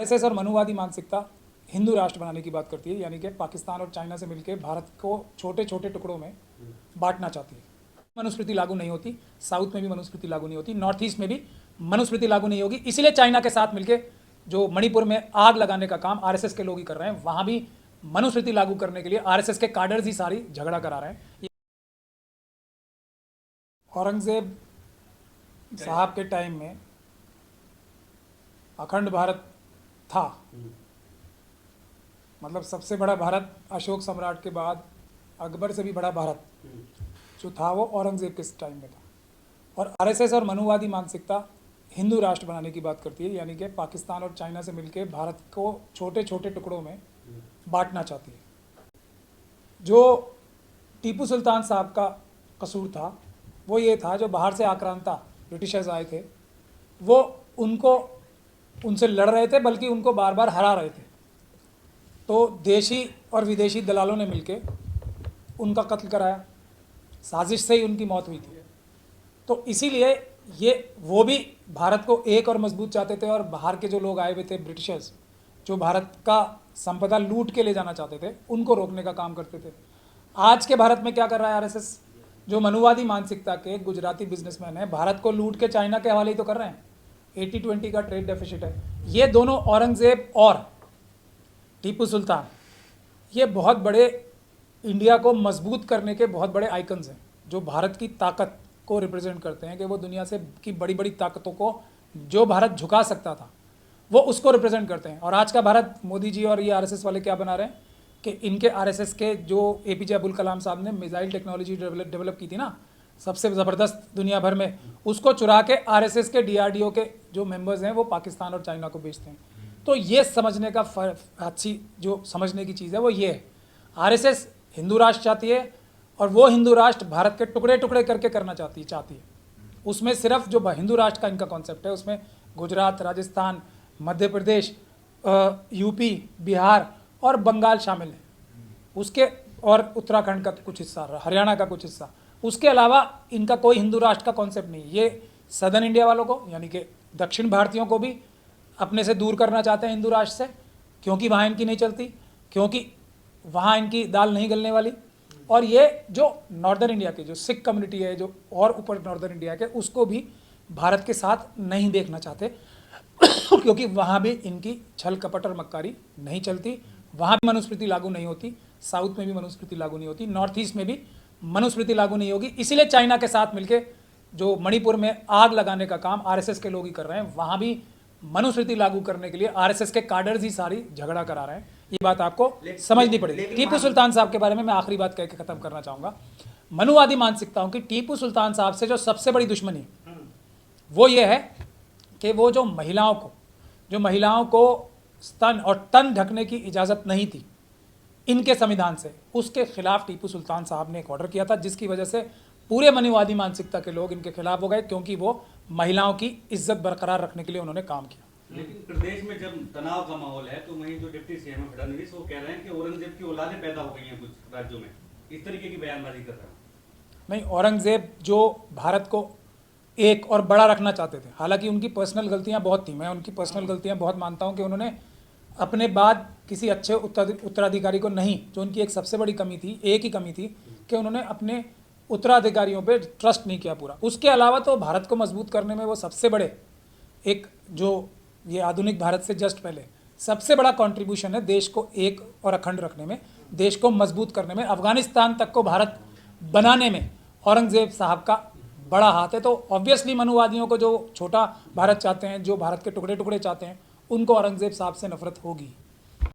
RSS और मनुवादी मानसिकता हिंदू राष्ट्र बनाने की बात करती है, यानी कि पाकिस्तान और चाइना से मिलकर भारत को छोटे छोटे टुकड़ों में बांटना चाहती है। मनुस्मृति लागू नहीं होती, साउथ में भी मनुस्मृति लागू नहीं होती, नॉर्थ ईस्ट में भी मनुस्मृति लागू नहीं होगी। इसीलिए चाइना के साथ मिलकर जो मणिपुर में आग लगाने का काम आरएसएस के लोग ही कर रहे हैं, वहां भी मनुस्मृति लागू करने के लिए आरएसएस के काडर्स ही सारी झगड़ा करा रहे हैं। औरंगजेब साहब के टाइम में अखंड भारत था, मतलब सबसे बड़ा भारत अशोक सम्राट के बाद अकबर से भी बड़ा भारत जो था वो औरंगजेब के टाइम में था। और आरएसएस और मनुवादी मानसिकता हिंदू राष्ट्र बनाने की बात करती है, यानी कि पाकिस्तान और चाइना से मिलकर भारत को छोटे छोटे टुकड़ों में बांटना चाहती है। जो टीपू सुल्तान साहब का कसूर था वो ये था, जो बाहर से आक्रांता ब्रिटिशर्स आए थे वो उनसे लड़ रहे थे, बल्कि उनको बार बार हरा रहे थे। तो देशी और विदेशी दलालों ने मिलकर उनका कत्ल कराया, साजिश से ही उनकी मौत हुई थी। तो इसीलिए वो भी भारत को एक और मजबूत चाहते थे, और बाहर के जो लोग आए हुए थे ब्रिटिशर्स, जो भारत का संपदा लूट के ले जाना चाहते थे, उनको रोकने का काम करते थे। आज के भारत में क्या कर रहा है आरएसएस? जो मनुवादी मानसिकता के गुजराती बिजनेसमैन हैं, भारत को लूट के चाइना के हवाले ही तो कर रहे हैं। 80-20 का ट्रेड डेफिसिट है। ये दोनों औरंगजेब और टीपू सुल्तान, ये बहुत बड़े इंडिया को मजबूत करने के बहुत बड़े आइकन्स हैं, जो भारत की ताकत को रिप्रेजेंट करते हैं, कि वो दुनिया से की बड़ी बड़ी ताकतों को जो भारत झुका सकता था वो उसको रिप्रेजेंट करते हैं। और आज का भारत मोदी जी और ये आरएसएस वाले क्या बना रहे हैं कि इनके आरएसएस के जो एपीजे अब्दुल कलाम साहब ने मिसाइल टेक्नोलॉजी डेवलप की थी ना, सबसे ज़बरदस्त दुनिया भर में, उसको चुरा के आरएसएस के डीआरडीओ के जो मेंबर्स हैं वो पाकिस्तान और चाइना को बेचते हैं। तो ये समझने का अच्छी जो समझने की चीज़ है वो ये है, आरएसएस हिंदू राष्ट्र चाहती है, और वो हिंदू राष्ट्र भारत के टुकड़े टुकड़े करके करना चाहती है। उसमें सिर्फ जो हिंदू राष्ट्र का इनका कॉन्सेप्ट है, उसमें गुजरात, राजस्थान, मध्य प्रदेश, यूपी, बिहार और बंगाल शामिल है, उसके और उत्तराखंड का कुछ हिस्सा, हरियाणा का कुछ हिस्सा। उसके अलावा इनका कोई हिंदू राष्ट्र का कॉन्सेप्ट नहीं। ये सदर्न इंडिया वालों को, यानी कि दक्षिण भारतीयों को भी अपने से दूर करना चाहते हैं हिंदू राष्ट्र से, क्योंकि वहाँ इनकी नहीं चलती, क्योंकि वहाँ इनकी दाल नहीं गलने वाली। और ये जो नॉर्दर्न इंडिया के जो सिख कम्युनिटी है, जो और ऊपर नॉर्दर्न इंडिया के, उसको भी भारत के साथ नहीं देखना चाहते क्योंकि वहाँ भी इनकी छल कपट और मक्कारी नहीं चलती, वहाँ भी मनुस्मृति लागू नहीं होती, साउथ में भी मनुस्मृति लागू नहीं होती, नॉर्थ ईस्ट में भी मनुस्मृति लागू नहीं होगी। इसीलिए चाइना के साथ मिलकर जो मणिपुर में आग लगाने का काम आरएसएस के लोग ही कर रहे हैं, वहाँ भी मनुस्मृति लागू करने के लिए आरएसएस के काडर्स ही सारी झगड़ा करा रहे हैं। ये बात आपको समझनी पड़ेगी। टीपू सुल्तान साहब के बारे में मैं आखिरी बात कह के खत्म करना चाहूँगा। मनुवादी मानसिकताओं की टीपू सुल्तान साहब से जो सबसे बड़ी दुश्मनी वो ये है कि वो जो महिलाओं को स्तन और तन ढकने की इजाज़त नहीं थी इनके संविधान से, उसके खिलाफ टीपू सुल्तान साहब ने एक ऑर्डर किया था, जिसकी वजह से पूरे मनुवादी मानसिकता के लोग इनके खिलाफ हो गए, क्योंकि वो महिलाओं की इज्जत बरकरार रखने के लिए उन्होंने काम किया। लेकिन प्रदेश में जब तनाव का माहौल है तो वहीं जो डिप्टी सीएम फडणवीस वो कह रहे हैं कि औरंगजेब की औलादें पैदा हो गई हैं कुछ राज्यों में, इस तरीके की बयानबाजी कर रहे हैं। नहीं, औरंगजेब जो भारत को एक और बड़ा रखना चाहते थे, हालांकि उनकी पर्सनल गलतियां बहुत थी, मैं उनकी पर्सनल गलतियां बहुत मानता हूं कि उन्होंने अपने बाद किसी अच्छे उत्तराधिकारी को नहीं, जो उनकी एक सबसे बड़ी कमी थी, एक ही कमी थी कि उन्होंने अपने उत्तराधिकारियों पे ट्रस्ट नहीं किया पूरा। उसके अलावा तो भारत को मजबूत करने में वो सबसे बड़े एक, जो ये आधुनिक भारत से जस्ट पहले सबसे बड़ा कंट्रीब्यूशन है देश को एक और अखंड रखने में, देश को मजबूत करने में, अफगानिस्तान तक को भारत बनाने में औरंगजेब साहब का बड़ा हाथ है। तो ऑब्वियसली मनुवादियों को जो छोटा भारत चाहते हैं, जो भारत के टुकड़े टुकड़े चाहते हैं, उनको औरंगजेब साहब से नफरत होगी।